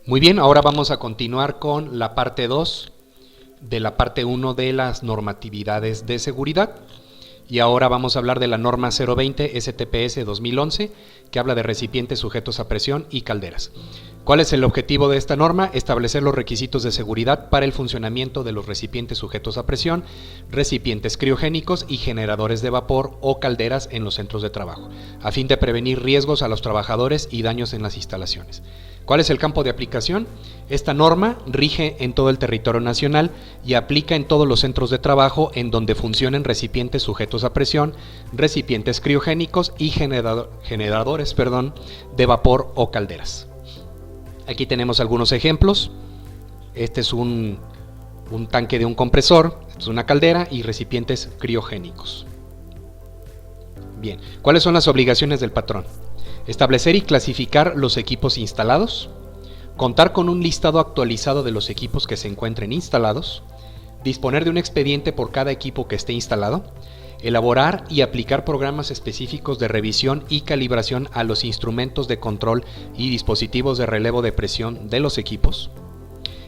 Muy bien, ahora vamos a continuar con la parte 2 de la parte 1 de las normatividades de seguridad. Y ahora vamos a hablar de la norma 020 STPS 2011, que habla de recipientes sujetos a presión y calderas. ¿Cuál es el objetivo de esta norma? Establecer los requisitos de seguridad para el funcionamiento de los recipientes sujetos a presión, recipientes criogénicos y generadores de vapor o calderas en los centros de trabajo, a fin de prevenir riesgos a los trabajadores y daños en las instalaciones. ¿Cuál es el campo de aplicación? Esta norma rige en todo el territorio nacional y aplica en todos los centros de trabajo en donde funcionen recipientes sujetos a presión, recipientes criogénicos y generadores de vapor o calderas. Aquí tenemos algunos ejemplos. Este es un tanque de un compresor, es una caldera y recipientes criogénicos. Bien, ¿cuáles son las obligaciones del patrón? Establecer y clasificar los equipos instalados, contar con un listado actualizado de los equipos que se encuentren instalados, disponer de un expediente por cada equipo que esté instalado, elaborar y aplicar programas específicos de revisión y calibración a los instrumentos de control y dispositivos de relevo de presión de los equipos,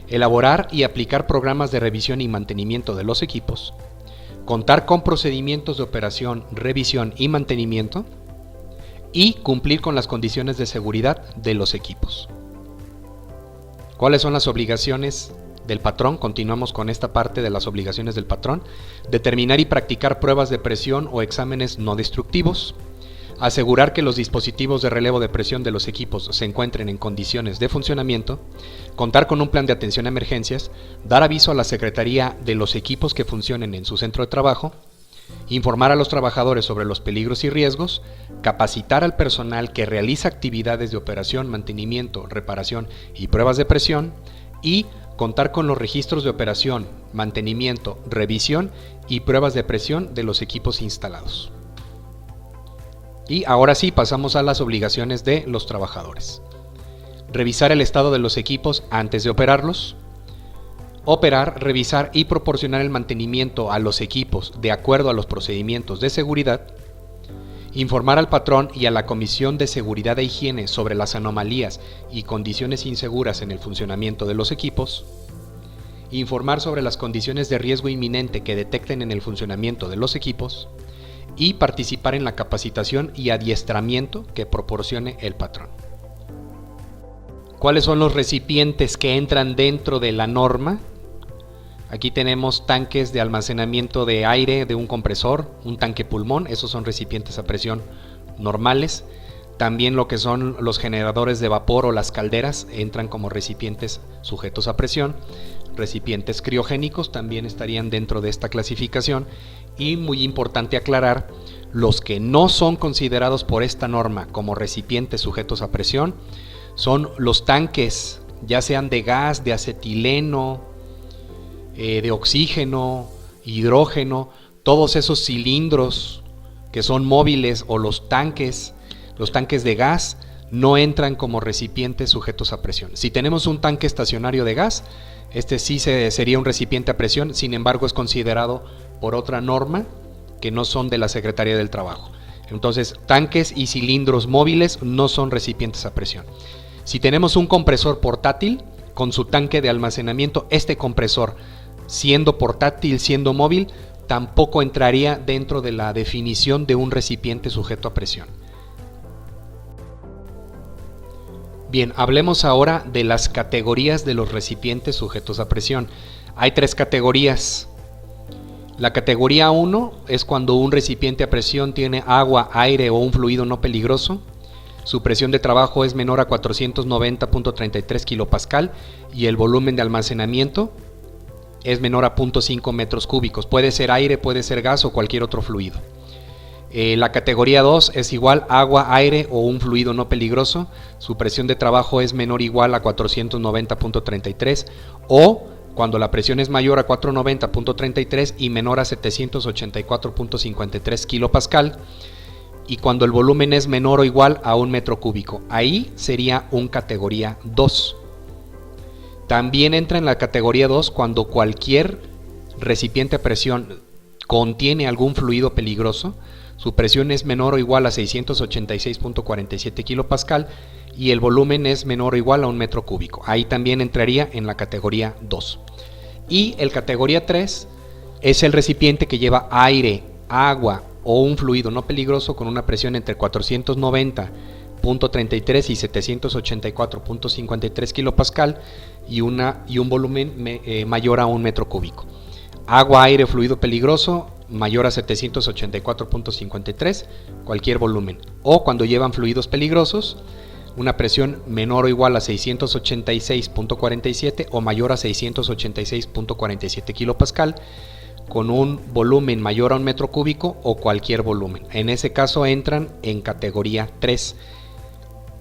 elaborar y aplicar programas de revisión y mantenimiento de los equipos, contar con procedimientos de operación, revisión y mantenimiento, y cumplir con las condiciones de seguridad de los equipos. ¿Cuáles son las obligaciones del patrón? Continuamos con esta parte de las obligaciones del patrón. Determinar y practicar pruebas de presión o exámenes no destructivos. Asegurar que los dispositivos de relevo de presión de los equipos se encuentren en condiciones de funcionamiento. Contar con un plan de atención a emergencias. Dar aviso a la Secretaría de los equipos que funcionen en su centro de trabajo. Informar a los trabajadores sobre los peligros y riesgos, capacitar al personal que realiza actividades de operación, mantenimiento, reparación y pruebas de presión, y contar con los registros de operación, mantenimiento, revisión y pruebas de presión de los equipos instalados. Y ahora sí, pasamos a las obligaciones de los trabajadores. Revisar el estado de los equipos antes de operarlos. Operar, revisar y proporcionar el mantenimiento a los equipos de acuerdo a los procedimientos de seguridad. Informar al patrón y a la Comisión de Seguridad e Higiene sobre las anomalías y condiciones inseguras en el funcionamiento de los equipos. Informar sobre las condiciones de riesgo inminente que detecten en el funcionamiento de los equipos. Y participar en la capacitación y adiestramiento que proporcione el patrón. ¿Cuáles son los recipientes que entran dentro de la norma? Aquí tenemos tanques de almacenamiento de aire de un compresor, un tanque pulmón, esos son recipientes a presión normales. También lo que son los generadores de vapor o las calderas entran como recipientes sujetos a presión. Recipientes criogénicos también estarían dentro de esta clasificación. Y muy importante aclarar, los que no son considerados por esta norma como recipientes sujetos a presión son los tanques, ya sean de gas, de acetileno, de oxígeno, hidrógeno, todos esos cilindros que son móviles o los tanques de gas no entran como recipientes sujetos a presión. Si tenemos un tanque estacionario de gas, este sí sería un recipiente a presión, sin embargo es considerado por otra norma que no son de la Secretaría del Trabajo. Entonces, tanques y cilindros móviles no son recipientes a presión. Si tenemos un compresor portátil con su tanque de almacenamiento, este compresor, siendo portátil, siendo móvil, tampoco entraría dentro de la definición de un recipiente sujeto a presión. Bien, hablemos ahora de las categorías de los recipientes sujetos a presión. Hay 3 categorías. La categoría 1 es cuando un recipiente a presión tiene agua, aire o un fluido no peligroso. Su presión de trabajo es menor a 490.33 kilopascal y el volumen de almacenamiento es menor a 0.5 metros cúbicos. Puede ser aire, puede ser gas o cualquier otro fluido. La categoría 2 es igual agua, aire o un fluido no peligroso. Su presión de trabajo es menor o igual a 490.33 o cuando la presión es mayor a 490.33 y menor a 784.53 kilopascal. Y cuando el volumen es menor o igual a 1 metro cúbico. Ahí sería un categoría 2. También entra en la categoría 2 cuando cualquier recipiente a presión contiene algún fluido peligroso, su presión es menor o igual a 686.47 kilopascal y el volumen es menor o igual a 1 metro cúbico. Ahí también entraría en la categoría 2. Y el categoría 3 es el recipiente que lleva aire, agua o un fluido no peligroso con una presión entre 490.33 y 784.53 kilopascal y un volumen mayor a 1 metro cúbico. Agua, aire, fluido peligroso mayor a 784.53, cualquier volumen. O cuando llevan fluidos peligrosos, una presión menor o igual a 686.47 o mayor a 686.47 kilopascal, con un volumen mayor a 1 metro cúbico o cualquier volumen. En ese caso entran en categoría 3.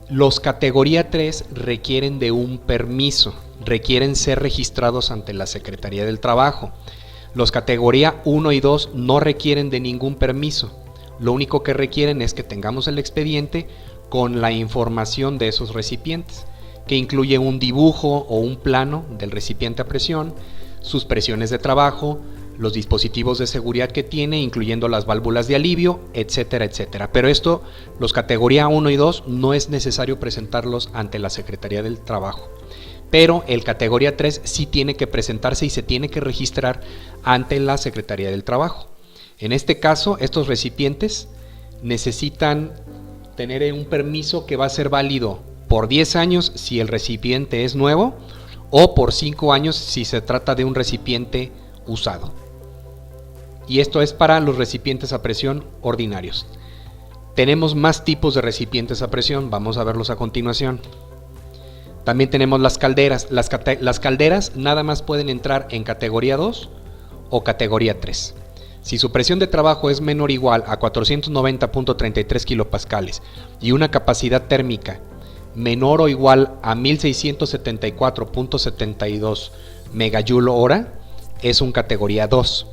Los categoría 3 requieren de un permiso, requieren ser registrados ante la Secretaría del Trabajo. Los categoría 1 y 2 no requieren de ningún permiso. Lo único que requieren es que tengamos el expediente con la información de esos recipientes, que incluye un dibujo o un plano del recipiente a presión, sus presiones de trabajo, los dispositivos de seguridad que tiene, incluyendo las válvulas de alivio, etcétera, etcétera. Pero esto, los categoría 1 y 2, no es necesario presentarlos ante la Secretaría del Trabajo. Pero el categoría 3 sí tiene que presentarse y se tiene que registrar ante la Secretaría del Trabajo. En este caso, estos recipientes necesitan tener un permiso que va a ser válido por 10 años si el recipiente es nuevo o por 5 años si se trata de un recipiente usado. Y esto es para los recipientes a presión ordinarios. Tenemos más tipos de recipientes a presión, vamos a verlos a continuación. También tenemos las calderas. Las calderas nada más pueden entrar en categoría 2 o categoría 3. Si su presión de trabajo es menor o igual a 490.33 kilopascales y una capacidad térmica menor o igual a 1674.72 megajoule hora, es un categoría 2.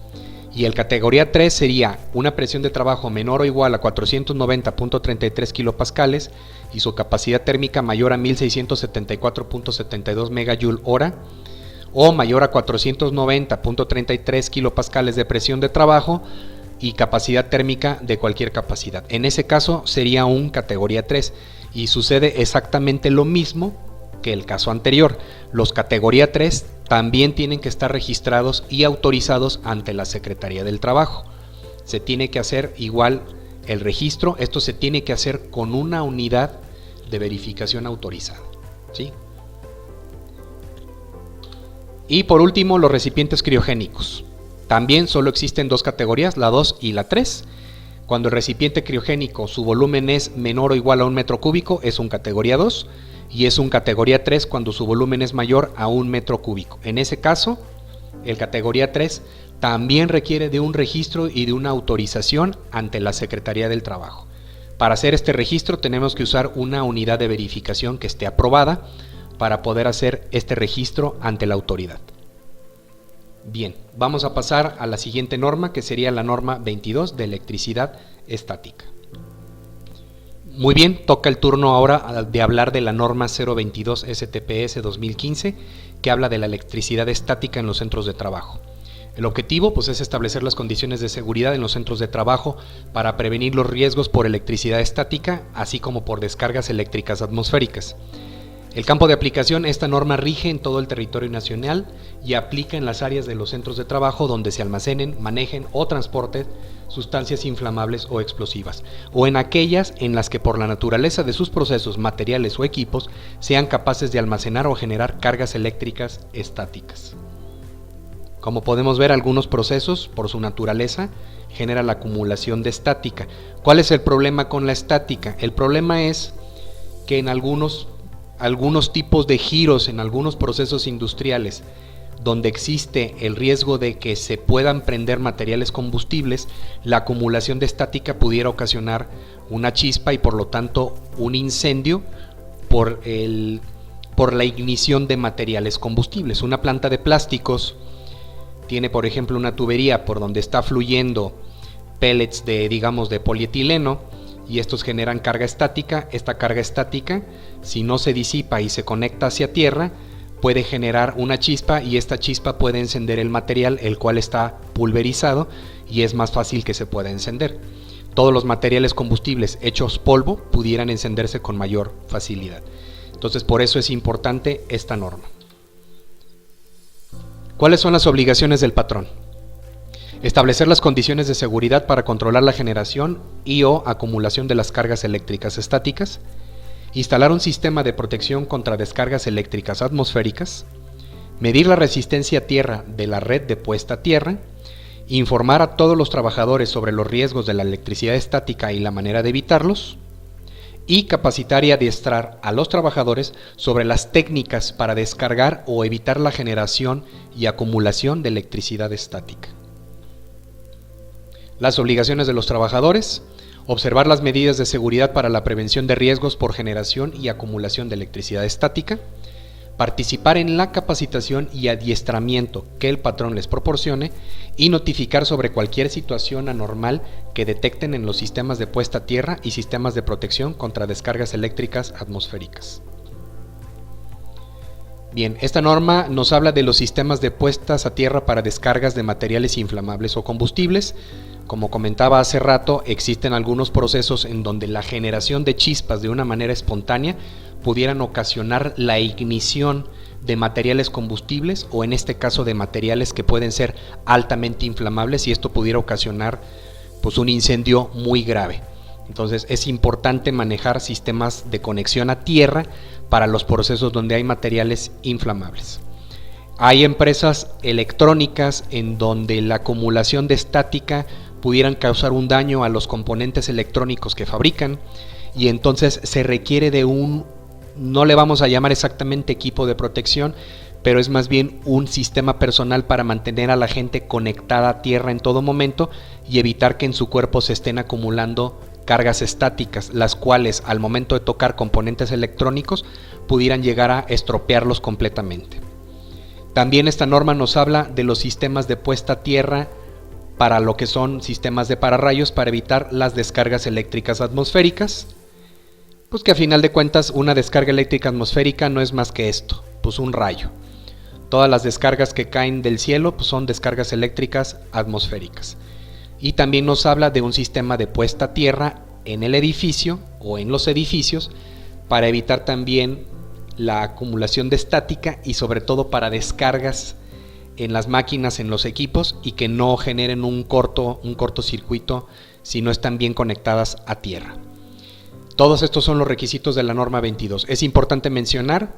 Y el categoría 3 sería una presión de trabajo menor o igual a 490.33 kilopascales y su capacidad térmica mayor a 1674.72 megajoule hora o mayor a 490.33 kilopascales de presión de trabajo y capacidad térmica de cualquier capacidad. En ese caso sería un categoría 3 y sucede exactamente lo mismo que el caso anterior. Los categoría 3 también tienen que estar registrados y autorizados ante la Secretaría del Trabajo. Se tiene que hacer igual el registro, esto se tiene que hacer con una unidad de verificación autorizada, ¿sí? Y por último, los recipientes criogénicos. También solo existen dos categorías, la 2 y la 3. Cuando el recipiente criogénico su volumen es menor o igual a 1 metro cúbico, es un categoría 2. Y es un categoría 3 cuando su volumen es mayor a 1 metro cúbico. En ese caso, el categoría 3 también requiere de un registro y de una autorización ante la Secretaría del Trabajo. Para hacer este registro tenemos que usar una unidad de verificación que esté aprobada para poder hacer este registro ante la autoridad. Bien, vamos a pasar a la siguiente norma, que sería la norma 22 de electricidad estática. Muy bien, toca el turno ahora de hablar de la norma 022 STPS 2015, que habla de la electricidad estática en los centros de trabajo. El objetivo pues, es establecer las condiciones de seguridad en los centros de trabajo para prevenir los riesgos por electricidad estática, así como por descargas eléctricas atmosféricas. El campo de aplicación, esta norma rige en todo el territorio nacional y aplica en las áreas de los centros de trabajo donde se almacenen, manejen o transporten sustancias inflamables o explosivas, o en aquellas en las que por la naturaleza de sus procesos, materiales o equipos sean capaces de almacenar o generar cargas eléctricas estáticas. Como podemos ver, algunos procesos, por su naturaleza, generan la acumulación de estática. ¿Cuál es el problema con la estática? El problema es que en algunos tipos de giros, en algunos procesos industriales, donde existe el riesgo de que se puedan prender materiales combustibles, la acumulación de estática pudiera ocasionar una chispa y por lo tanto un incendio por la ignición de materiales combustibles. Una planta de plásticos tiene, por ejemplo, una tubería por donde está fluyendo pellets de polietileno, y estos generan carga estática. Esta carga estática, si no se disipa y se conecta hacia tierra, puede generar una chispa, y esta chispa puede encender el material, el cual está pulverizado y es más fácil que se pueda encender. todos los materiales combustibles hechos polvo pudieran encenderse con mayor facilidad. Entonces, por eso es importante esta norma. ¿Cuáles son las obligaciones del patrón? Establecer las condiciones de seguridad para controlar la generación y o acumulación de las cargas eléctricas estáticas, instalar un sistema de protección contra descargas eléctricas atmosféricas, medir la resistencia a tierra de la red de puesta a tierra, informar a todos los trabajadores sobre los riesgos de la electricidad estática y la manera de evitarlos, y capacitar y adiestrar a los trabajadores sobre las técnicas para descargar o evitar la generación y acumulación de electricidad estática. Las obligaciones de los trabajadores: observar las medidas de seguridad para la prevención de riesgos por generación y acumulación de electricidad estática, participar en la capacitación y adiestramiento que el patrón les proporcione y notificar sobre cualquier situación anormal que detecten en los sistemas de puesta a tierra y sistemas de protección contra descargas eléctricas atmosféricas. Bien, esta norma nos habla de los sistemas de puestas a tierra para descargas de materiales inflamables o combustibles. Como comentaba hace rato, existen algunos procesos en donde la generación de chispas de una manera espontánea pudieran ocasionar la ignición de materiales combustibles o en este caso de materiales que pueden ser altamente inflamables, y esto pudiera ocasionar pues un incendio muy grave. Entonces es importante manejar sistemas de conexión a tierra para los procesos donde hay materiales inflamables. Hay empresas electrónicas en donde la acumulación de estática pudieran causar un daño a los componentes electrónicos que fabrican, y entonces se requiere de no le vamos a llamar exactamente equipo de protección, pero es más bien un sistema personal para mantener a la gente conectada a tierra en todo momento y evitar que en su cuerpo se estén acumulando cargas estáticas, las cuales al momento de tocar componentes electrónicos pudieran llegar a estropearlos completamente. También esta norma nos habla de los sistemas de puesta a tierra para lo que son sistemas de pararrayos para evitar las descargas eléctricas atmosféricas, pues que a final de cuentas una descarga eléctrica atmosférica no es más que esto, pues un rayo. Todas las descargas que caen del cielo pues son descargas eléctricas atmosféricas. Y también nos habla de un sistema de puesta a tierra en el edificio o en los edificios para evitar también la acumulación de estática y sobre todo para descargas en las máquinas, en los equipos, y que no generen un cortocircuito si no están bien conectadas a tierra. Todos estos son los requisitos de la norma 22. Es importante mencionar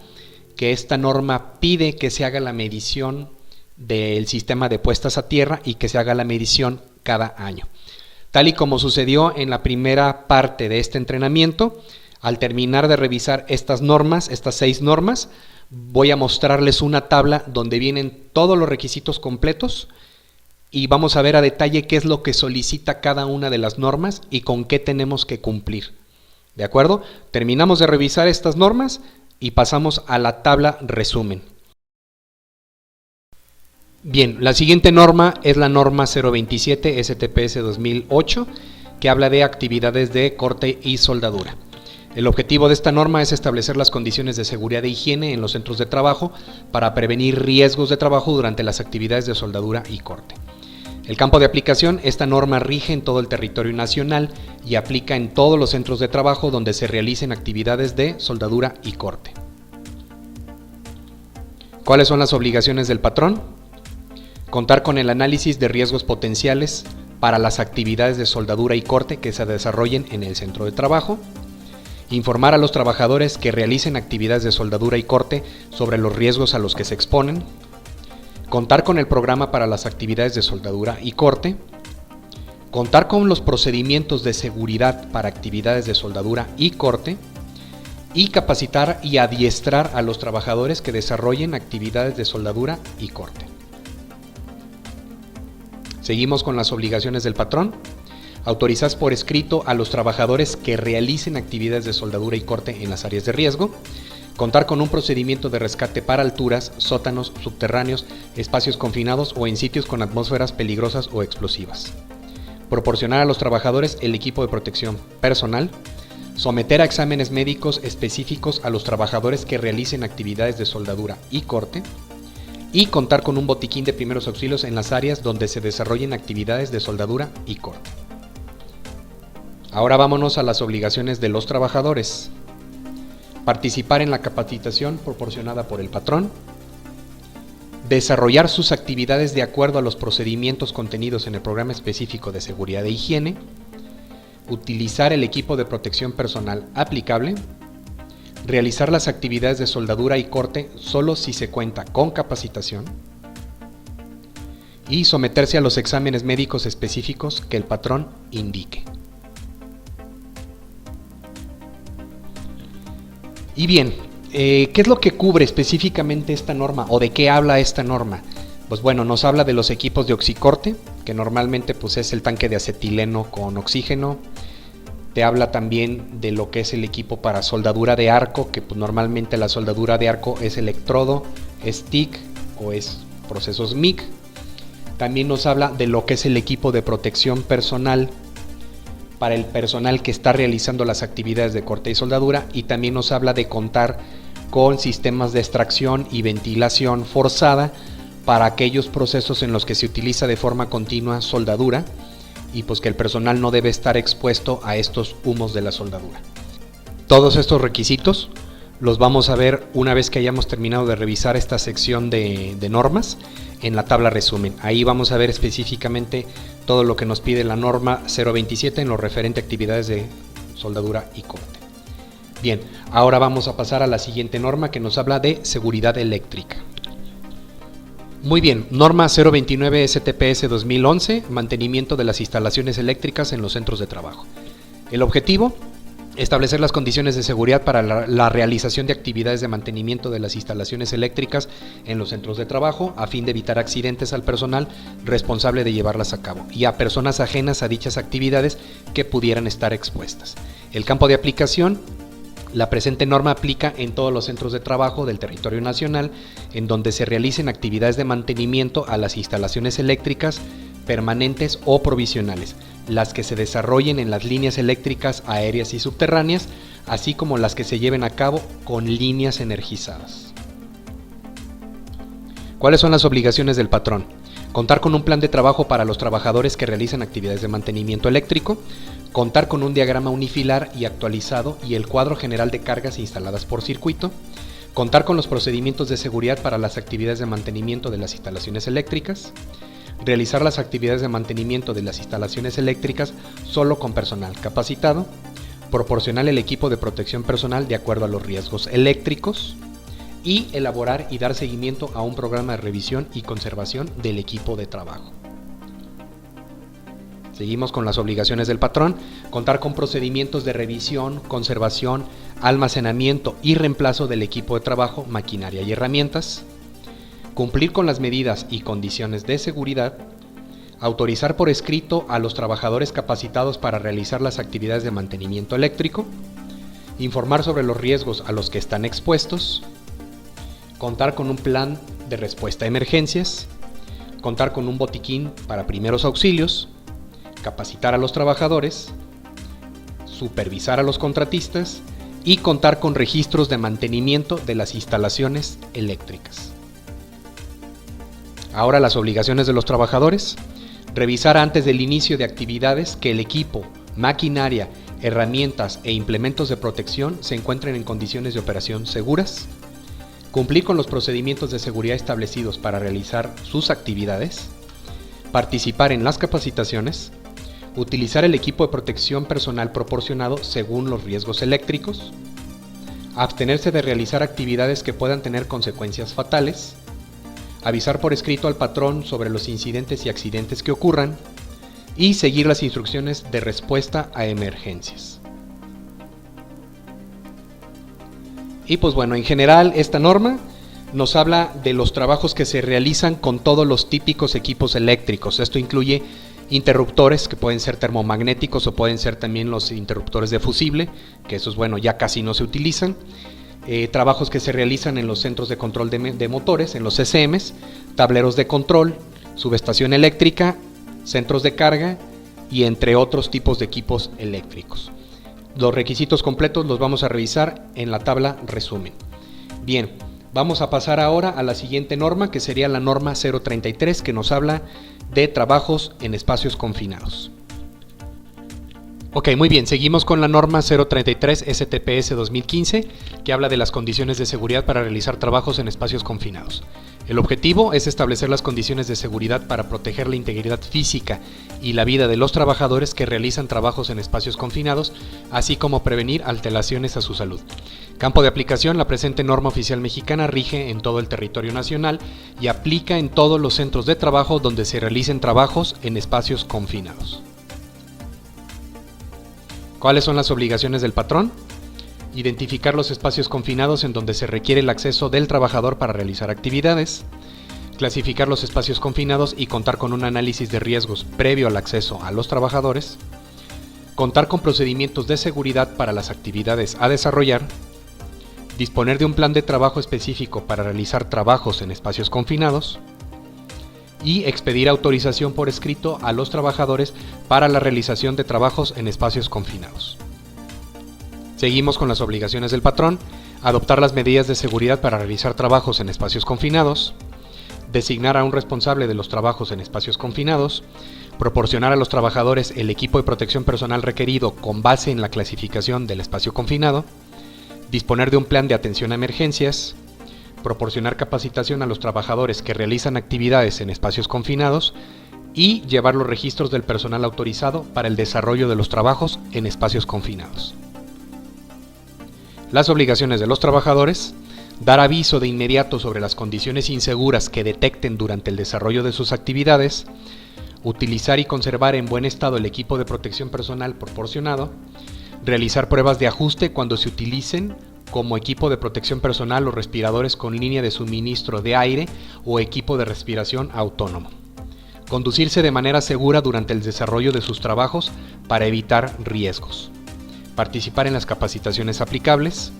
que esta norma pide que se haga la medición del sistema de puestas a tierra y que se haga la medición cada año. Tal y como sucedió en la primera parte de este entrenamiento, al terminar de revisar estas normas, estas 6 normas, voy a mostrarles una tabla donde vienen todos los requisitos completos y vamos a ver a detalle qué es lo que solicita cada una de las normas y con qué tenemos que cumplir. ¿De acuerdo? Terminamos de revisar estas normas y pasamos a la tabla resumen. Bien, la siguiente norma es la norma 027 STPS 2008, que habla de actividades de corte y soldadura. El objetivo de esta norma es establecer las condiciones de seguridad e higiene en los centros de trabajo para prevenir riesgos de trabajo durante las actividades de soldadura y corte. El campo de aplicación: esta norma rige en todo el territorio nacional y aplica en todos los centros de trabajo donde se realicen actividades de soldadura y corte. ¿Cuáles son las obligaciones del patrón? Contar con el análisis de riesgos potenciales para las actividades de soldadura y corte que se desarrollen en el centro de trabajo. Informar a los trabajadores que realicen actividades de soldadura y corte sobre los riesgos a los que se exponen. Contar con el programa para las actividades de soldadura y corte. Contar con los procedimientos de seguridad para actividades de soldadura y corte. Y capacitar y adiestrar a los trabajadores que desarrollen actividades de soldadura y corte. Seguimos con las obligaciones del patrón. Autorizar por escrito a los trabajadores que realicen actividades de soldadura y corte en las áreas de riesgo. Contar con un procedimiento de rescate para alturas, sótanos, subterráneos, espacios confinados o en sitios con atmósferas peligrosas o explosivas. Proporcionar a los trabajadores el equipo de protección personal. Someter a exámenes médicos específicos a los trabajadores que realicen actividades de soldadura y corte. Y contar con un botiquín de primeros auxilios en las áreas donde se desarrollen actividades de soldadura y corte. Ahora vámonos a las obligaciones de los trabajadores. Participar en la capacitación proporcionada por el patrón. Desarrollar sus actividades de acuerdo a los procedimientos contenidos en el programa específico de seguridad e higiene. Utilizar el equipo de protección personal aplicable. Realizar las actividades de soldadura y corte solo si se cuenta con capacitación. Y someterse a los exámenes médicos específicos que el patrón indique. Y bien, ¿qué es lo que cubre específicamente esta norma o de qué habla esta norma? Pues bueno, nos habla de los equipos de oxicorte, que normalmente pues es el tanque de acetileno con oxígeno. Te habla también de lo que es el equipo para soldadura de arco, que pues normalmente la soldadura de arco es electrodo, es TIG o es procesos MIG. También nos habla de lo que es el equipo de protección personal para el personal que está realizando las actividades de corte y soldadura, y también nos habla de contar con sistemas de extracción y ventilación forzada para aquellos procesos en los que se utiliza de forma continua soldadura y pues que el personal no debe estar expuesto a estos humos de la soldadura. Todos estos requisitos los vamos a ver una vez que hayamos terminado de revisar esta sección de normas en la tabla resumen. Ahí vamos a ver específicamente todo lo que nos pide la norma 027 en lo referente a actividades de soldadura y corte. Bien, ahora vamos a pasar a la siguiente norma que nos habla de seguridad eléctrica. Muy bien, norma 029 STPS 2011, mantenimiento de las instalaciones eléctricas en los centros de trabajo. El objetivo: establecer las condiciones de seguridad para la realización de actividades de mantenimiento de las instalaciones eléctricas en los centros de trabajo a fin de evitar accidentes al personal responsable de llevarlas a cabo y a personas ajenas a dichas actividades que pudieran estar expuestas. El campo de aplicación: la presente norma aplica en todos los centros de trabajo del territorio nacional en donde se realicen actividades de mantenimiento a las instalaciones eléctricas permanentes o provisionales, las que se desarrollen en las líneas eléctricas aéreas y subterráneas, así como las que se lleven a cabo con líneas energizadas. ¿Cuáles son las obligaciones del patrón? Contar con un plan de trabajo para los trabajadores que realizan actividades de mantenimiento eléctrico, contar con un diagrama unifilar y actualizado y el cuadro general de cargas instaladas por circuito, contar con los procedimientos de seguridad para las actividades de mantenimiento de las instalaciones eléctricas, realizar las actividades de mantenimiento de las instalaciones eléctricas solo con personal capacitado, proporcionar el equipo de protección personal de acuerdo a los riesgos eléctricos y elaborar y dar seguimiento a un programa de revisión y conservación del equipo de trabajo. Seguimos con las obligaciones del patrón: contar con procedimientos de revisión, conservación, almacenamiento y reemplazo del equipo de trabajo, maquinaria y herramientas, cumplir con las medidas y condiciones de seguridad, autorizar por escrito a los trabajadores capacitados para realizar las actividades de mantenimiento eléctrico, informar sobre los riesgos a los que están expuestos, contar con un plan de respuesta a emergencias, contar con un botiquín para primeros auxilios, capacitar a los trabajadores, supervisar a los contratistas y contar con registros de mantenimiento de las instalaciones eléctricas. Ahora las obligaciones de los trabajadores: revisar antes del inicio de actividades que el equipo, maquinaria, herramientas e implementos de protección se encuentren en condiciones de operación seguras, cumplir con los procedimientos de seguridad establecidos para realizar sus actividades, participar en las capacitaciones, utilizar el equipo de protección personal proporcionado según los riesgos eléctricos, abstenerse de realizar actividades que puedan tener consecuencias fatales, avisar por escrito al patrón sobre los incidentes y accidentes que ocurran y seguir las instrucciones de respuesta a emergencias. Y pues bueno, en general esta norma nos habla de los trabajos que se realizan con todos los típicos equipos eléctricos. Esto incluye interruptores que pueden ser termomagnéticos o pueden ser también los interruptores de fusible, que esos bueno ya casi no se utilizan. Trabajos que se realizan en los centros de control de motores, en los CCMs, tableros de control, subestación eléctrica, centros de carga y entre otros tipos de equipos eléctricos. Los requisitos completos los vamos a revisar en la tabla resumen. Bien, vamos a pasar ahora a la siguiente norma, que sería la norma 033, que nos habla de trabajos en espacios confinados. Ok, muy bien, seguimos con la norma 033 STPS 2015, que habla de las condiciones de seguridad para realizar trabajos en espacios confinados. El objetivo es establecer las condiciones de seguridad para proteger la integridad física y la vida de los trabajadores que realizan trabajos en espacios confinados, así como prevenir alteraciones a su salud. Campo de aplicación: la presente norma oficial mexicana rige en todo el territorio nacional y aplica en todos los centros de trabajo donde se realicen trabajos en espacios confinados. ¿Cuáles son las obligaciones del patrón? Identificar los espacios confinados en donde se requiere el acceso del trabajador para realizar actividades, clasificar los espacios confinados y contar con un análisis de riesgos previo al acceso a los trabajadores, contar con procedimientos de seguridad para las actividades a desarrollar, disponer de un plan de trabajo específico para realizar trabajos en espacios confinados y expedir autorización por escrito a los trabajadores para la realización de trabajos en espacios confinados. Seguimos con las obligaciones del patrón: adoptar las medidas de seguridad para realizar trabajos en espacios confinados, designar a un responsable de los trabajos en espacios confinados, proporcionar a los trabajadores el equipo de protección personal requerido con base en la clasificación del espacio confinado, disponer de un plan de atención a emergencias, proporcionar capacitación a los trabajadores que realizan actividades en espacios confinados y llevar los registros del personal autorizado para el desarrollo de los trabajos en espacios confinados. Las obligaciones de los trabajadores: dar aviso de inmediato sobre las condiciones inseguras que detecten durante el desarrollo de sus actividades, utilizar y conservar en buen estado el equipo de protección personal proporcionado, realizar pruebas de ajuste cuando se utilicen como equipo de protección personal o respiradores con línea de suministro de aire o equipo de respiración autónomo. Conducirse de manera segura durante el desarrollo de sus trabajos para evitar riesgos. Participar en las capacitaciones aplicables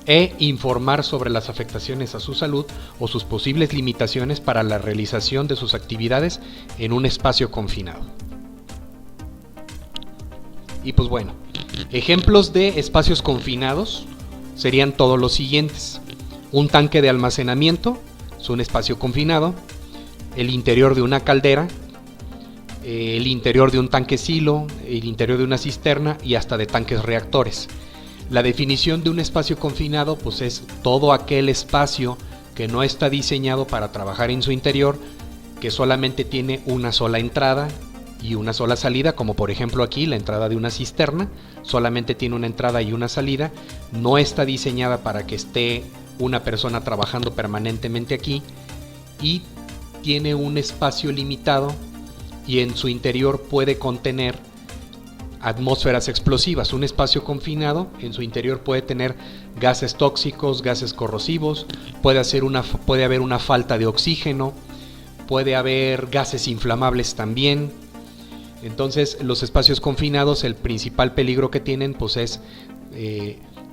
e informar sobre las afectaciones a su salud o sus posibles limitaciones para la realización de sus actividades en un espacio confinado. Y pues bueno, ejemplos de espacios confinados serían todos los siguientes: un tanque de almacenamiento es un espacio confinado, el interior de una caldera, el interior de un tanque silo, el interior de una cisterna y hasta de tanques reactores. La definición de un espacio confinado pues es todo aquel espacio que no está diseñado para trabajar en su interior, que solamente tiene una sola entrada y una sola salida, como por ejemplo aquí la entrada de una cisterna, solamente tiene una entrada y una salida, no está diseñada para que esté una persona trabajando permanentemente aquí y tiene un espacio limitado y en su interior puede contener atmósferas explosivas. Un espacio confinado en su interior puede tener gases tóxicos, gases corrosivos, puede haber una falta de oxígeno, puede haber gases inflamables también. Entonces, los espacios confinados, el principal peligro que tienen pues es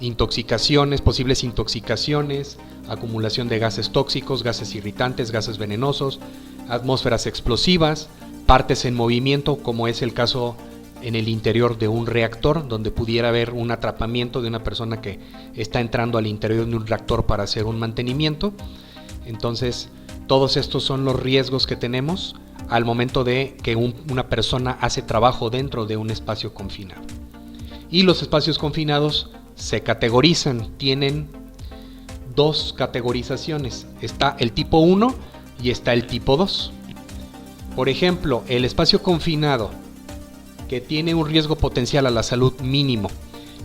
intoxicaciones, posibles intoxicaciones, acumulación de gases tóxicos, gases irritantes, gases venenosos, atmósferas explosivas, partes en movimiento, como es el caso en el interior de un reactor, donde pudiera haber un atrapamiento de una persona que está entrando al interior de un reactor para hacer un mantenimiento. Entonces, todos estos son los riesgos que tenemos al momento de que una persona hace trabajo dentro de un espacio confinado. Y los espacios confinados se categorizan, tienen dos categorizaciones: está el tipo 1 y está el tipo 2. Por ejemplo, el espacio confinado que tiene un riesgo potencial a la salud mínimo,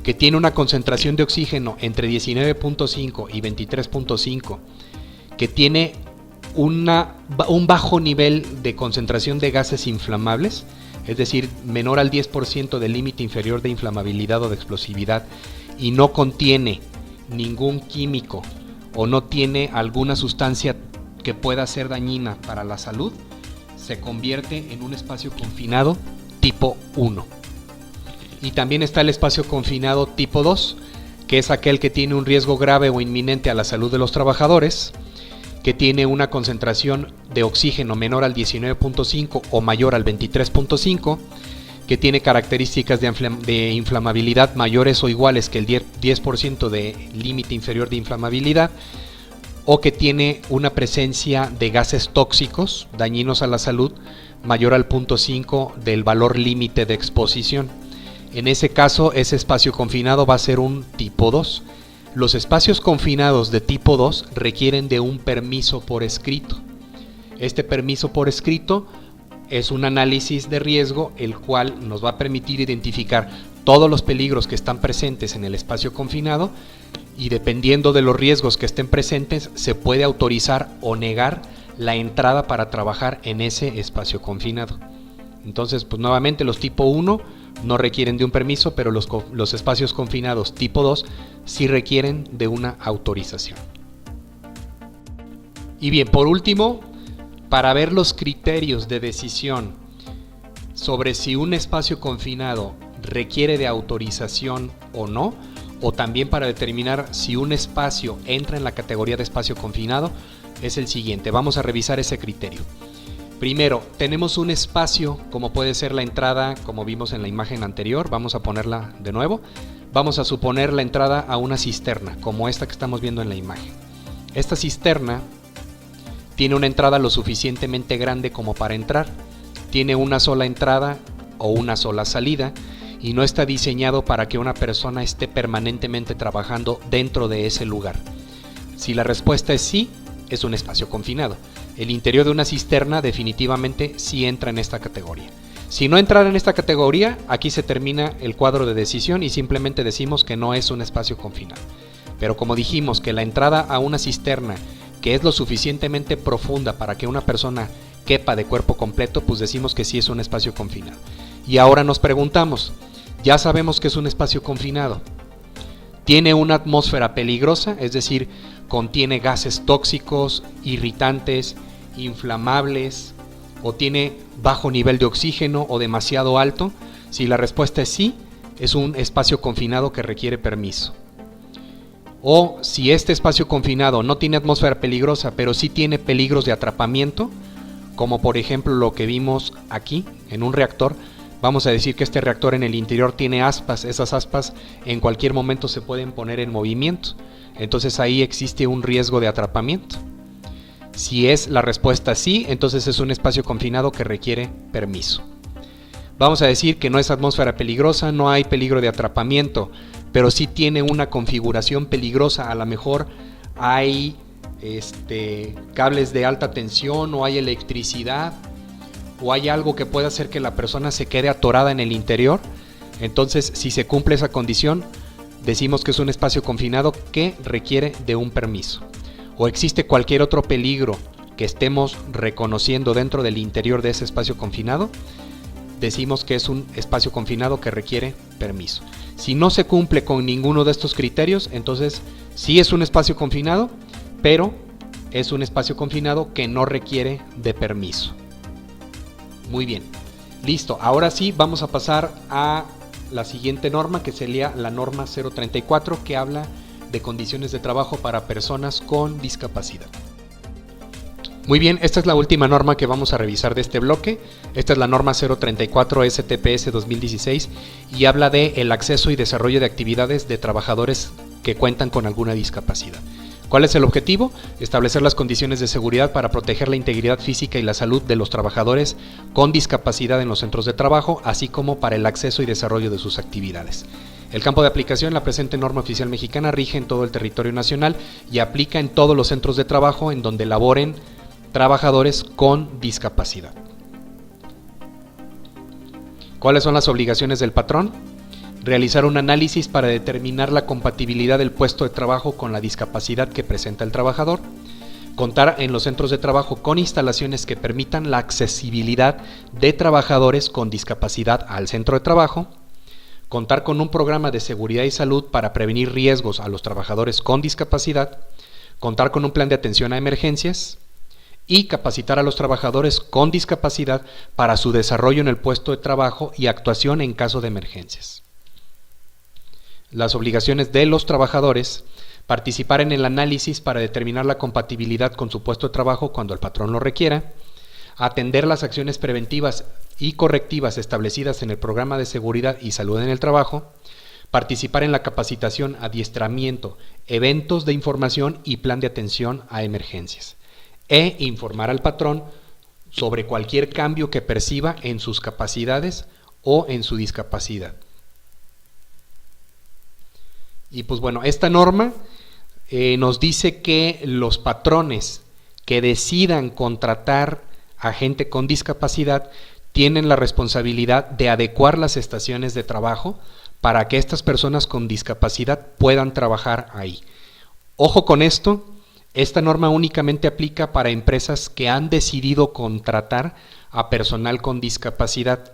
que tiene una concentración de oxígeno entre 19.5 y 23.5, que tiene un bajo nivel de concentración de gases inflamables, es decir, menor al 10% del límite inferior de inflamabilidad o de explosividad, y no contiene ningún químico o no tiene alguna sustancia que pueda ser dañina para la salud, se convierte en un espacio confinado tipo 1. Y también está el espacio confinado tipo 2, que es aquel que tiene un riesgo grave o inminente a la salud de los trabajadores, que tiene una concentración de oxígeno menor al 19.5 o mayor al 23.5, que tiene características de inflamabilidad mayores o iguales que el 10% de límite inferior de inflamabilidad, o que tiene una presencia de gases tóxicos dañinos a la salud mayor al 0.5 del valor límite de exposición. En ese caso, ese espacio confinado va a ser un tipo 2. Los espacios confinados de tipo 2 requieren de un permiso por escrito. Este permiso por escrito es un análisis de riesgo, el cual nos va a permitir identificar todos los peligros que están presentes en el espacio confinado, y dependiendo de los riesgos que estén presentes, se puede autorizar o negar la entrada para trabajar en ese espacio confinado. Entonces, pues nuevamente los tipo 1 no requieren de un permiso, pero los espacios confinados tipo 2 sí requieren de una autorización. Y bien, por último, para ver los criterios de decisión sobre si un espacio confinado requiere de autorización o no, o también para determinar si un espacio entra en la categoría de espacio confinado, es el siguiente. Vamos a revisar ese criterio. Primero, tenemos un espacio, como puede ser la entrada, como vimos en la imagen anterior. Vamos a ponerla de nuevo. Vamos a suponer la entrada a una cisterna, como esta que estamos viendo en la imagen. Esta cisterna tiene una entrada lo suficientemente grande como para entrar. Tiene una sola entrada o una sola salida, y no está diseñado para que una persona esté permanentemente trabajando dentro de ese lugar. Si la respuesta es sí, es un espacio confinado. El interior de una cisterna definitivamente sí entra en esta categoría. Si no entrara en esta categoría, aquí se termina el cuadro de decisión y simplemente decimos que no es un espacio confinado. Pero como dijimos que la entrada a una cisterna, que es lo suficientemente profunda para que una persona quepa de cuerpo completo, pues decimos que sí es un espacio confinado. Y ahora nos preguntamos, ya sabemos que es un espacio confinado. ¿Tiene una atmósfera peligrosa? Es decir, contiene gases tóxicos, irritantes, inflamables, o tiene bajo nivel de oxígeno o demasiado alto. Si la respuesta es sí, es un espacio confinado que requiere permiso. O si este espacio confinado no tiene atmósfera peligrosa, pero sí tiene peligros de atrapamiento, como por ejemplo lo que vimos aquí en un reactor, vamos a decir que este reactor en el interior tiene aspas. Esas aspas en cualquier momento se pueden poner en movimiento. Entonces ahí existe un riesgo de atrapamiento. Si es la respuesta sí, entonces es un espacio confinado que requiere permiso. Vamos a decir que no es atmósfera peligrosa, no hay peligro de atrapamiento, pero sí tiene una configuración peligrosa. A lo mejor hay cables de alta tensión, o hay electricidad, o hay algo que pueda hacer que la persona se quede atorada en el interior. Entonces, si se cumple esa condición, decimos que es un espacio confinado que requiere de un permiso. O existe cualquier otro peligro que estemos reconociendo dentro del interior de ese espacio confinado, decimos que es un espacio confinado que requiere permiso. Si no se cumple con ninguno de estos criterios, entonces sí es un espacio confinado, pero es un espacio confinado que no requiere de permiso. Muy bien, listo. Ahora sí vamos a pasar a la siguiente norma, que sería la norma 034, que habla de condiciones de trabajo para personas con discapacidad. Muy bien, esta es la última norma que vamos a revisar de este bloque. Esta es la norma 034 STPS 2016 y habla de el acceso y desarrollo de actividades de trabajadores que cuentan con alguna discapacidad. ¿Cuál es el objetivo? Establecer las condiciones de seguridad para proteger la integridad física y la salud de los trabajadores con discapacidad en los centros de trabajo, así como para el acceso y desarrollo de sus actividades. El campo de aplicación, la presente norma oficial mexicana, rige en todo el territorio nacional y aplica en todos los centros de trabajo en donde laboren trabajadores con discapacidad. ¿Cuáles son las obligaciones del patrón? Realizar un análisis para determinar la compatibilidad del puesto de trabajo con la discapacidad que presenta el trabajador. Contar en los centros de trabajo con instalaciones que permitan la accesibilidad de trabajadores con discapacidad al centro de trabajo. Contar con un programa de seguridad y salud para prevenir riesgos a los trabajadores con discapacidad. Contar con un plan de atención a emergencias. Y capacitar a los trabajadores con discapacidad para su desarrollo en el puesto de trabajo y actuación en caso de emergencias. Las obligaciones de los trabajadores: participar en el análisis para determinar la compatibilidad con su puesto de trabajo cuando el patrón lo requiera, atender las acciones preventivas y correctivas establecidas en el programa de seguridad y salud en el trabajo, participar en la capacitación, adiestramiento, eventos de información y plan de atención a emergencias, e informar al patrón sobre cualquier cambio que perciba en sus capacidades o en su discapacidad. Y pues bueno, esta norma nos dice que los patrones que decidan contratar a gente con discapacidad tienen la responsabilidad de adecuar las estaciones de trabajo para que estas personas con discapacidad puedan trabajar ahí. Ojo con esto, esta norma únicamente aplica para empresas que han decidido contratar a personal con discapacidad.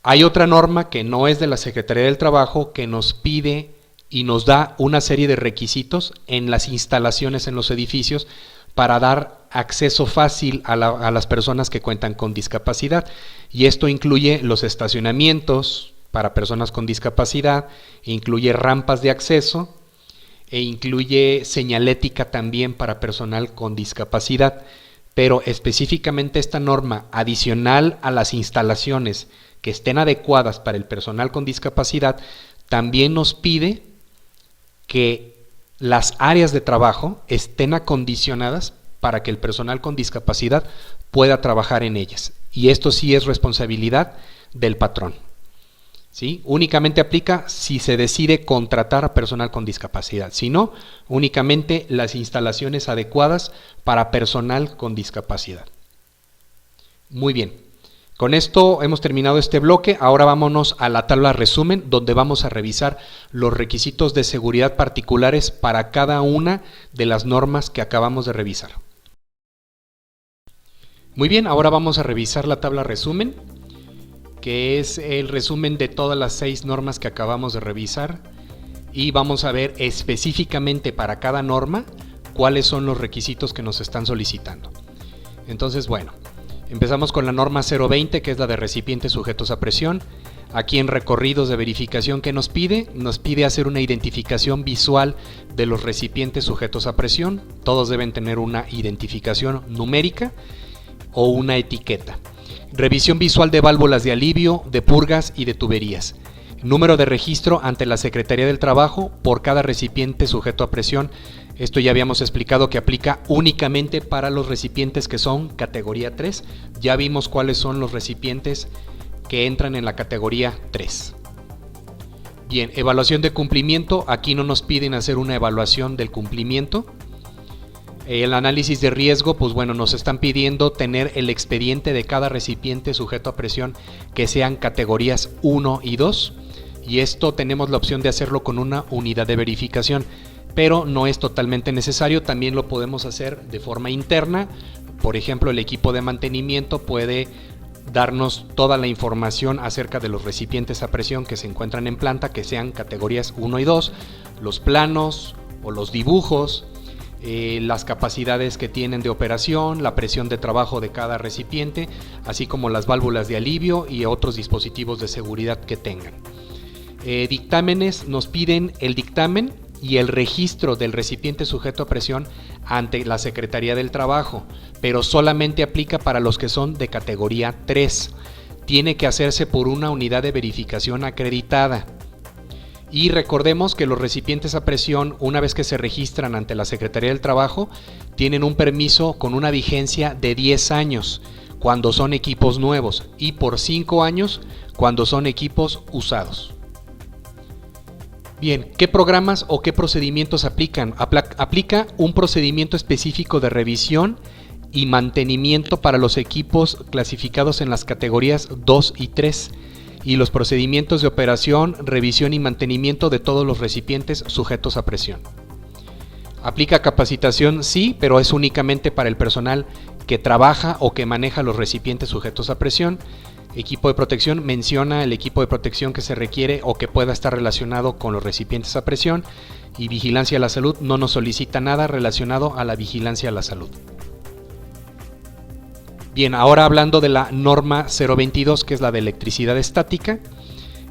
Hay otra norma que no es de la Secretaría del Trabajo que nos pide y nos da una serie de requisitos en las instalaciones en los edificios para dar acceso fácil a las personas que cuentan con discapacidad, y esto incluye los estacionamientos para personas con discapacidad, incluye rampas de acceso e incluye señalética también para personal con discapacidad. Pero específicamente esta norma, adicional a las instalaciones que estén adecuadas para el personal con discapacidad, también nos pide que las áreas de trabajo estén acondicionadas para que el personal con discapacidad pueda trabajar en ellas. Y esto sí es responsabilidad del patrón, ¿sí? Únicamente aplica si se decide contratar a personal con discapacidad. Si no, únicamente las instalaciones adecuadas para personal con discapacidad. Muy bien. Con esto hemos terminado este bloque. Ahora vámonos a la tabla resumen, donde vamos a revisar los requisitos de seguridad particulares para cada una de las normas que acabamos de revisar. Muy bien, ahora vamos a revisar la tabla resumen, que es el resumen de todas las 6 normas que acabamos de revisar, y vamos a ver específicamente para cada norma cuáles son los requisitos que nos están solicitando. Entonces, bueno, empezamos con la norma 020, que es la de recipientes sujetos a presión. Aquí en recorridos de verificación, ¿qué nos pide? Nos pide hacer una identificación visual de los recipientes sujetos a presión. Todos deben tener una identificación numérica o una etiqueta. Revisión visual de válvulas de alivio, de purgas y de tuberías. Número de registro ante la Secretaría del Trabajo por cada recipiente sujeto a presión. Esto ya habíamos explicado que aplica únicamente para los recipientes que son categoría 3. Ya vimos cuáles son los recipientes que entran en la categoría 3. Bien, evaluación de cumplimiento. Aquí no nos piden hacer una evaluación del cumplimiento. El análisis de riesgo, pues bueno, nos están pidiendo tener el expediente de cada recipiente sujeto a presión que sean categorías 1 y 2. Y esto tenemos la opción de hacerlo con una unidad de verificación, pero no es totalmente necesario. También lo podemos hacer de forma interna. Por ejemplo, el equipo de mantenimiento puede darnos toda la información acerca de los recipientes a presión que se encuentran en planta, que sean categorías 1 y 2, los planos o los dibujos, las capacidades que tienen de operación, la presión de trabajo de cada recipiente, así como las válvulas de alivio y otros dispositivos de seguridad que tengan. Dictámenes, nos piden el dictamen y el registro del recipiente sujeto a presión ante la Secretaría del Trabajo, pero solamente aplica para los que son de categoría 3. Tiene que hacerse por una unidad de verificación acreditada. Y recordemos que los recipientes a presión, una vez que se registran ante la Secretaría del Trabajo, tienen un permiso con una vigencia de 10 años cuando son equipos nuevos y por 5 años cuando son equipos usados. Bien, ¿qué programas o qué procedimientos aplican? Aplica un procedimiento específico de revisión y mantenimiento para los equipos clasificados en las categorías 2 y 3 y los procedimientos de operación, revisión y mantenimiento de todos los recipientes sujetos a presión. Aplica capacitación, sí, pero es únicamente para el personal que trabaja o que maneja los recipientes sujetos a presión. Equipo de protección, menciona el equipo de protección que se requiere o que pueda estar relacionado con los recipientes a presión, y vigilancia a la salud no nos solicita nada relacionado a la vigilancia a la salud. Bien, ahora hablando de la norma 022, que es la de electricidad estática.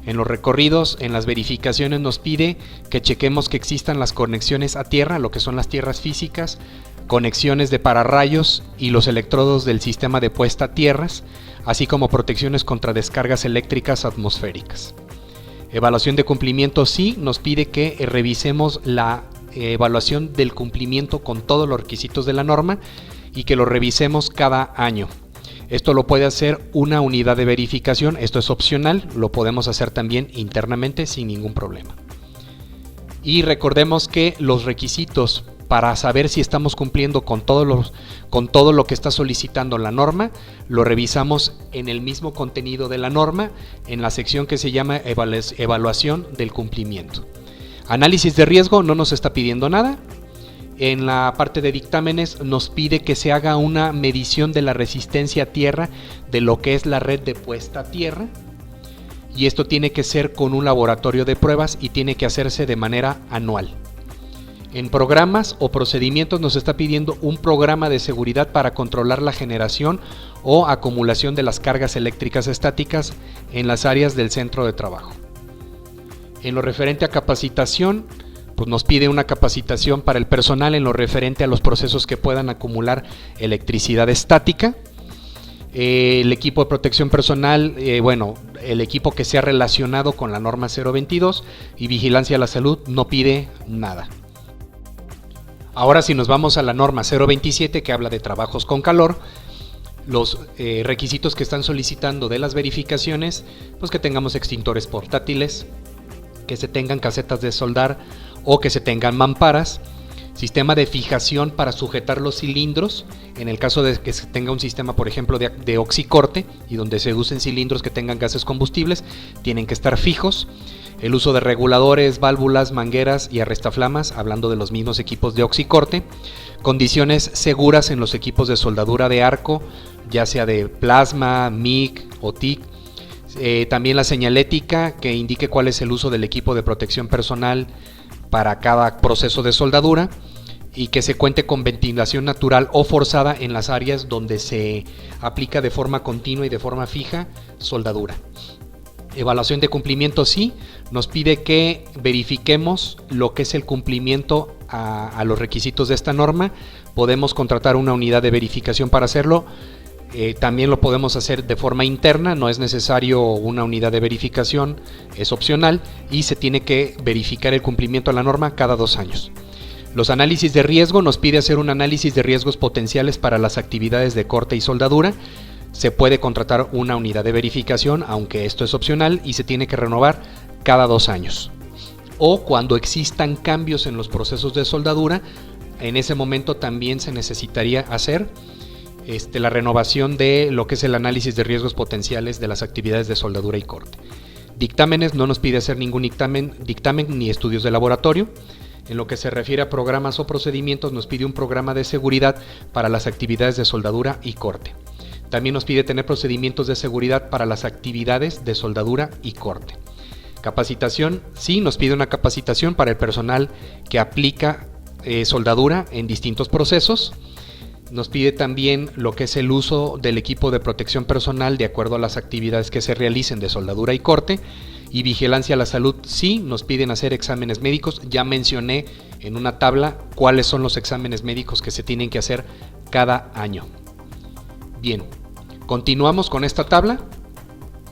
En los recorridos, en las verificaciones nos pide que chequemos que existan las conexiones a tierra, lo que son las tierras físicas, conexiones de pararrayos y los electrodos del sistema de puesta a tierras, así como protecciones contra descargas eléctricas atmosféricas. Evaluación de cumplimiento, sí, nos pide que revisemos la evaluación del cumplimiento con todos los requisitos de la norma y que lo revisemos cada año. Esto lo puede hacer una unidad de verificación, esto es opcional, lo podemos hacer también internamente sin ningún problema. Y recordemos que los requisitos para saber si estamos cumpliendo con todo lo que está solicitando la norma, lo revisamos en el mismo contenido de la norma, en la sección que se llama evaluación del cumplimiento. Análisis de riesgo no nos está pidiendo nada. En la parte de dictámenes nos pide que se haga una medición de la resistencia a tierra de lo que es la red de puesta a tierra, y esto tiene que ser con un laboratorio de pruebas y tiene que hacerse de manera anual. En programas o procedimientos nos está pidiendo un programa de seguridad para controlar la generación o acumulación de las cargas eléctricas estáticas en las áreas del centro de trabajo. En lo referente a capacitación, pues nos pide una capacitación para el personal en lo referente a los procesos que puedan acumular electricidad estática. El equipo de protección personal, el equipo que sea relacionado con la norma 022 y vigilancia a la salud no pide nada. Ahora si nos vamos a la norma 027 que habla de trabajos con calor, los requisitos que están solicitando de las verificaciones, pues que tengamos extintores portátiles, que se tengan casetas de soldar o que se tengan mamparas, sistema de fijación para sujetar los cilindros, en el caso de que se tenga un sistema por ejemplo de oxicorte y donde se usen cilindros que tengan gases combustibles, tienen que estar fijos. El uso de reguladores, válvulas, mangueras y arrestaflamas, hablando de los mismos equipos de oxicorte. Condiciones seguras en los equipos de soldadura de arco, ya sea de plasma, MIG o TIC. También la señalética que indique cuál es el uso del equipo de protección personal para cada proceso de soldadura y que se cuente con ventilación natural o forzada en las áreas donde se aplica de forma continua y de forma fija soldadura. Evaluación de cumplimiento, sí, nos pide que verifiquemos lo que es el cumplimiento a los requisitos de esta norma. Podemos contratar una unidad de verificación para hacerlo. También lo podemos hacer de forma interna, no es necesario una unidad de verificación, es opcional y se tiene que verificar el cumplimiento a la norma cada 2 años. Los análisis de riesgo nos pide hacer un análisis de riesgos potenciales para las actividades de corte y soldadura. Se puede contratar una unidad de verificación, aunque esto es opcional, y se tiene que renovar cada 2 años. O cuando existan cambios en los procesos de soldadura, en ese momento también se necesitaría hacer la renovación de lo que es el análisis de riesgos potenciales de las actividades de soldadura y corte. Dictámenes no nos pide hacer ningún dictamen ni estudios de laboratorio. En lo que se refiere a programas o procedimientos, nos pide un programa de seguridad para las actividades de soldadura y corte. También nos pide tener procedimientos de seguridad para las actividades de soldadura y corte. Capacitación, sí, nos pide una capacitación para el personal que aplica soldadura en distintos procesos. Nos pide también lo que es el uso del equipo de protección personal de acuerdo a las actividades que se realicen de soldadura y corte. Y vigilancia a la salud, sí, nos piden hacer exámenes médicos. Ya mencioné en una tabla cuáles son los exámenes médicos que se tienen que hacer cada año. Bien, continuamos con esta tabla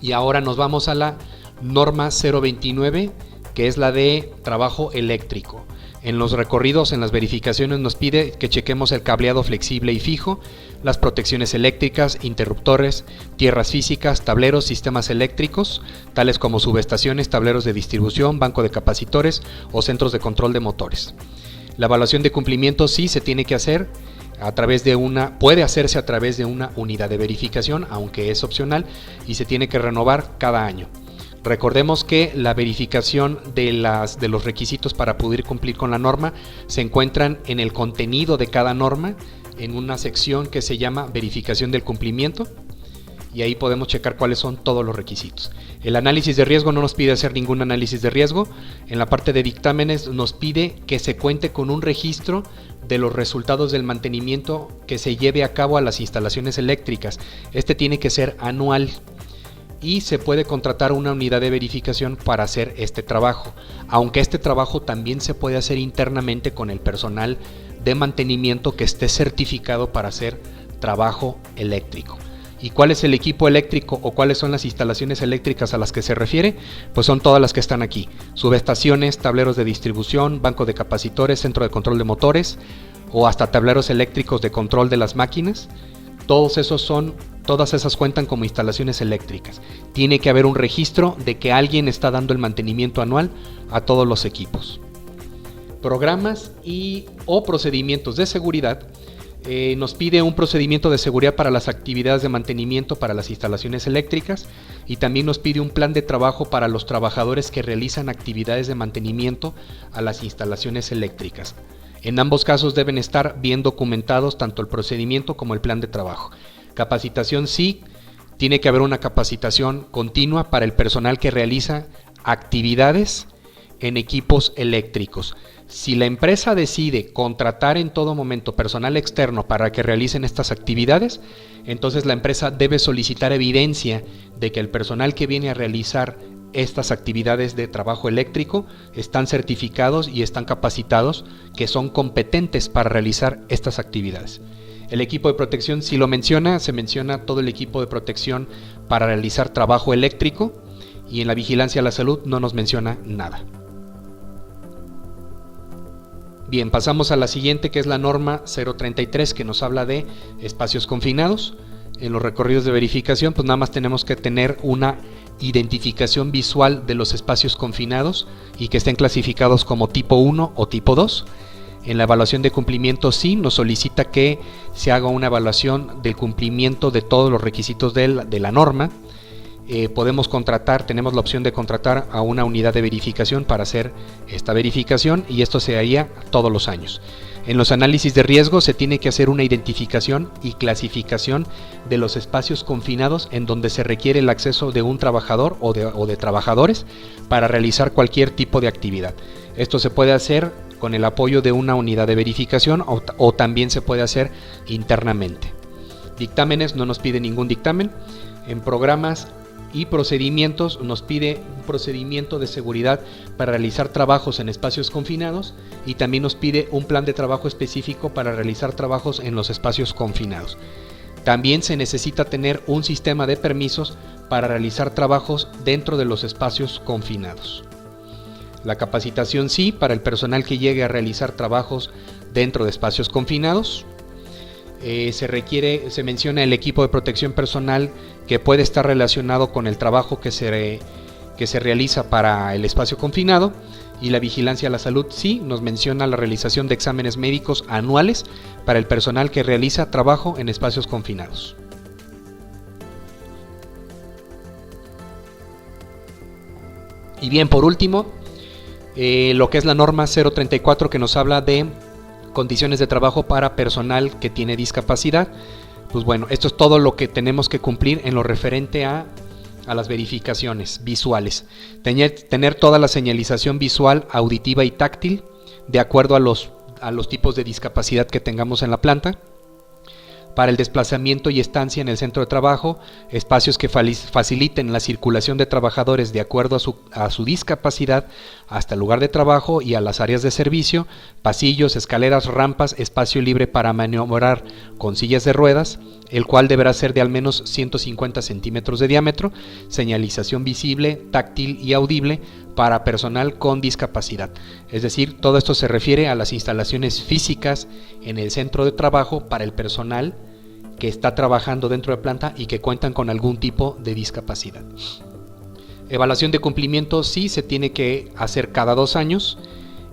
y ahora nos vamos a la norma 029, que es la de trabajo eléctrico. En los recorridos, en las verificaciones, nos pide que chequemos el cableado flexible y fijo, las protecciones eléctricas, interruptores, tierras físicas, tableros, sistemas eléctricos, tales como subestaciones, tableros de distribución, banco de capacitores o centros de control de motores. La evaluación de cumplimiento sí se tiene que hacer puede hacerse a través de una unidad de verificación, aunque es opcional, y se tiene que renovar cada año. Recordemos que la verificación de los requisitos para poder cumplir con la norma se encuentran en el contenido de cada norma, en una sección que se llama verificación del cumplimiento, y ahí podemos checar cuáles son todos los requisitos. El análisis de riesgo no nos pide hacer ningún análisis de riesgo. En la parte de dictámenes nos pide que se cuente con un registro de los resultados del mantenimiento que se lleve a cabo a las instalaciones eléctricas. Este tiene que ser anual y se puede contratar una unidad de verificación para hacer este trabajo, aunque este trabajo también se puede hacer internamente con el personal de mantenimiento que esté certificado para hacer trabajo eléctrico. ¿Y cuál es el equipo eléctrico o cuáles son las instalaciones eléctricas a las que se refiere? Pues son todas las que están aquí: subestaciones, tableros de distribución, banco de capacitores, centro de control de motores o hasta tableros eléctricos de control de las máquinas. Todas esas cuentan como instalaciones eléctricas. Tiene que haber un registro de que alguien está dando el mantenimiento anual a todos los equipos. programas o procedimientos de seguridad, nos pide un procedimiento de seguridad para las actividades de mantenimiento para las instalaciones eléctricas y también nos pide un plan de trabajo para los trabajadores que realizan actividades de mantenimiento a las instalaciones eléctricas. En ambos casos deben estar bien documentados tanto el procedimiento como el plan de trabajo. Capacitación sí, tiene que haber una capacitación continua para el personal que realiza actividades en equipos eléctricos. Si la empresa decide contratar en todo momento personal externo para que realicen estas actividades, entonces la empresa debe solicitar evidencia de que el personal que viene a realizar estas actividades de trabajo eléctrico están certificados y están capacitados, que son competentes para realizar estas actividades. El equipo de protección sí lo menciona, se menciona todo el equipo de protección para realizar trabajo eléctrico, y en la vigilancia a la salud no nos menciona nada. Bien, pasamos a la siguiente, que es la norma 033, que nos habla de espacios confinados. En los recorridos de verificación, pues nada más tenemos que tener una identificación visual de los espacios confinados y que estén clasificados como tipo 1 o tipo 2. En la evaluación de cumplimiento sí nos solicita que se haga una evaluación del cumplimiento de todos los requisitos de la norma. Podemos contratar, tenemos la opción de contratar a una unidad de verificación para hacer esta verificación, y esto se haría todos los años. En los análisis de riesgo se tiene que hacer una identificación y clasificación de los espacios confinados en donde se requiere el acceso de un trabajador o de trabajadores para realizar cualquier tipo de actividad. Esto se puede hacer con el apoyo de una unidad de verificación o también se puede hacer internamente. Dictámenes, no nos pide ningún dictamen. En programas y procedimientos nos pide un procedimiento de seguridad para realizar trabajos en espacios confinados, y también nos pide un plan de trabajo específico para realizar trabajos en los espacios confinados. También se necesita tener un sistema de permisos para realizar trabajos dentro de los espacios confinados. La capacitación sí, para el personal que llegue a realizar trabajos dentro de espacios confinados. Se menciona el equipo de protección personal que puede estar relacionado con el trabajo que se realiza para el espacio confinado, y la vigilancia a la salud sí nos menciona la realización de exámenes médicos anuales para el personal que realiza trabajo en espacios confinados. Y bien, por último, lo que es la norma 034, que nos habla de condiciones de trabajo para personal que tiene discapacidad. Pues bueno, esto es todo lo que tenemos que cumplir en lo referente a las verificaciones visuales. Tener toda la señalización visual, auditiva y táctil de acuerdo a los tipos de discapacidad que tengamos en la planta. Para el desplazamiento y estancia en el centro de trabajo, espacios que faciliten la circulación de trabajadores de acuerdo a su discapacidad hasta el lugar de trabajo y a las áreas de servicio, pasillos, escaleras, rampas, espacio libre para maniobrar con sillas de ruedas, el cual deberá ser de al menos 150 centímetros de diámetro, señalización visible, táctil y audible para personal con discapacidad. Es decir, todo esto se refiere a las instalaciones físicas en el centro de trabajo para el personal que está trabajando dentro de planta y que cuentan con algún tipo de discapacidad. Evaluación de cumplimiento sí se tiene que hacer cada 2 años,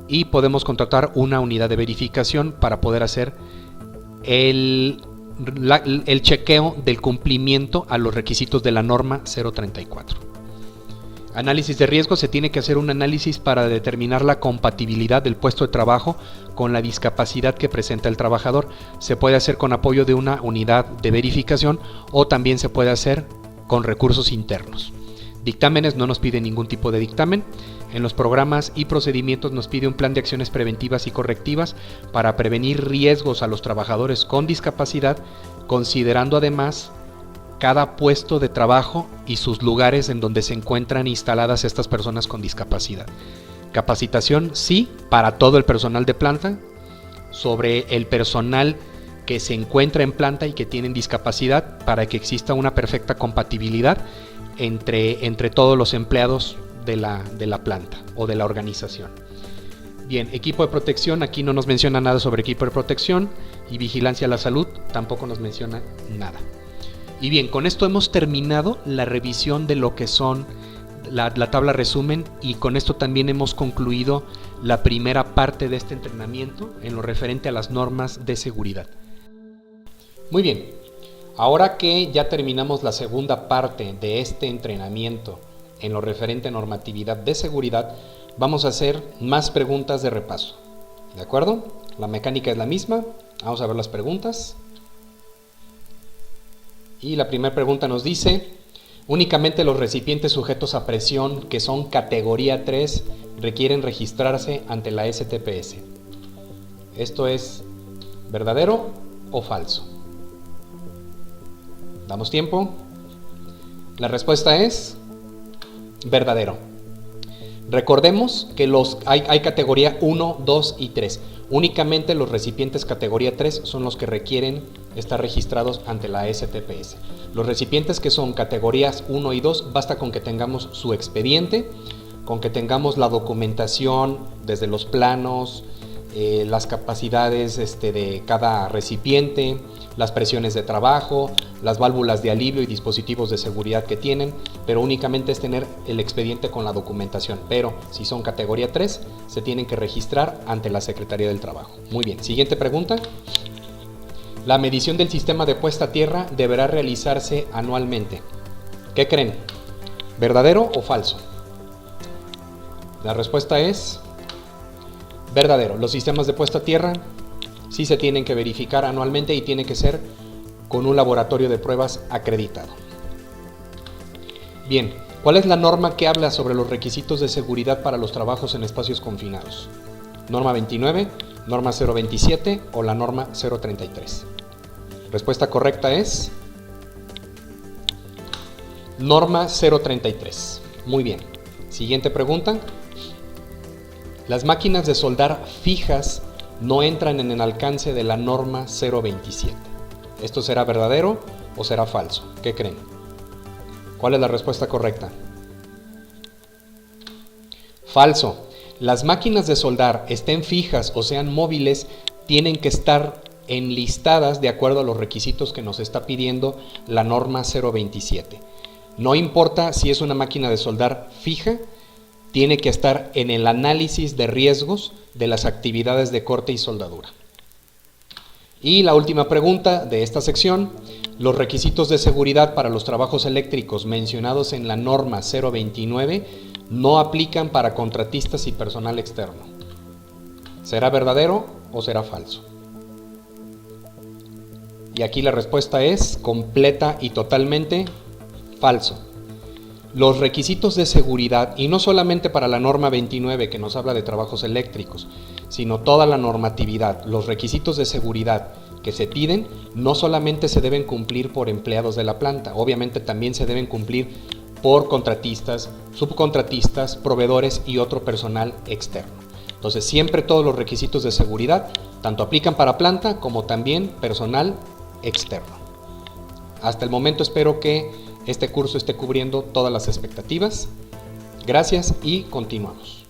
y podemos contratar una unidad de verificación para poder hacer el chequeo del cumplimiento a los requisitos de la norma 034. Análisis de riesgo, se tiene que hacer un análisis para determinar la compatibilidad del puesto de trabajo con la discapacidad que presenta el trabajador. Se puede hacer con apoyo de una unidad de verificación o también se puede hacer con recursos internos. Dictámenes, no nos pide ningún tipo de dictamen. En los programas y procedimientos nos pide un plan de acciones preventivas y correctivas para prevenir riesgos a los trabajadores con discapacidad, considerando además cada puesto de trabajo y sus lugares en donde se encuentran instaladas estas personas con discapacidad. Capacitación sí, para todo el personal de planta, sobre el personal que se encuentra en planta y que tienen discapacidad, para que exista una perfecta compatibilidad entre todos los empleados de la planta o de la organización. Bien, equipo de protección, aquí no nos menciona nada sobre equipo de protección, y vigilancia a la salud tampoco nos menciona nada. Y bien, con esto hemos terminado la revisión de lo que son la tabla resumen, y con esto también hemos concluido la primera parte de este entrenamiento en lo referente a las normas de seguridad. Muy bien, ahora que ya terminamos la segunda parte de este entrenamiento en lo referente a normatividad de seguridad, vamos a hacer más preguntas de repaso. ¿De acuerdo? La mecánica es la misma. Vamos a ver las preguntas. Y la primera pregunta nos dice: únicamente los recipientes sujetos a presión que son categoría 3 requieren registrarse ante la STPS. ¿Esto es verdadero o falso? ¿Damos tiempo? La respuesta es verdadero. Recordemos que hay categoría 1, 2 y 3. Únicamente los recipientes categoría 3 son los que requieren estar registrados ante la STPS. Los recipientes que son categorías 1 y 2, basta con que tengamos su expediente, con que tengamos la documentación desde los planos, las capacidades de cada recipiente, las presiones de trabajo, las válvulas de alivio y dispositivos de seguridad que tienen, pero únicamente es tener el expediente con la documentación. Pero si son categoría 3, se tienen que registrar ante la Secretaría del Trabajo. Muy bien, siguiente pregunta. La medición del sistema de puesta a tierra deberá realizarse anualmente. ¿Qué creen? ¿Verdadero o falso? La respuesta es verdadero. Los sistemas de puesta a tierra sí se tienen que verificar anualmente y tiene que ser con un laboratorio de pruebas acreditado. Bien, ¿cuál es la norma que habla sobre los requisitos de seguridad para los trabajos en espacios confinados? ¿Norma 29, norma 027 o la norma 033? Respuesta correcta es norma 033. Muy bien. Siguiente pregunta. Las máquinas de soldar fijas no entran en el alcance de la norma 027. ¿Esto será verdadero o será falso? ¿Qué creen? ¿Cuál es la respuesta correcta? Falso. Las máquinas de soldar, estén fijas o sean móviles, tienen que estar enlistadas de acuerdo a los requisitos que nos está pidiendo la norma 027. No importa si es una máquina de soldar fija, tiene que estar en el análisis de riesgos de las actividades de corte y soldadura. Y la última pregunta de esta sección: los requisitos de seguridad para los trabajos eléctricos mencionados en la norma 029 no aplican para contratistas y personal externo. ¿Será verdadero o será falso? Y aquí la respuesta es completa y totalmente falso. Los requisitos de seguridad, y no solamente para la norma 29 que nos habla de trabajos eléctricos, sino toda la normatividad, los requisitos de seguridad que se piden no solamente se deben cumplir por empleados de la planta, obviamente también se deben cumplir por contratistas, subcontratistas, proveedores y otro personal externo. Entonces siempre todos los requisitos de seguridad tanto aplican para planta como también personal externo. Hasta el momento espero que este curso esté cubriendo todas las expectativas. Gracias y continuamos.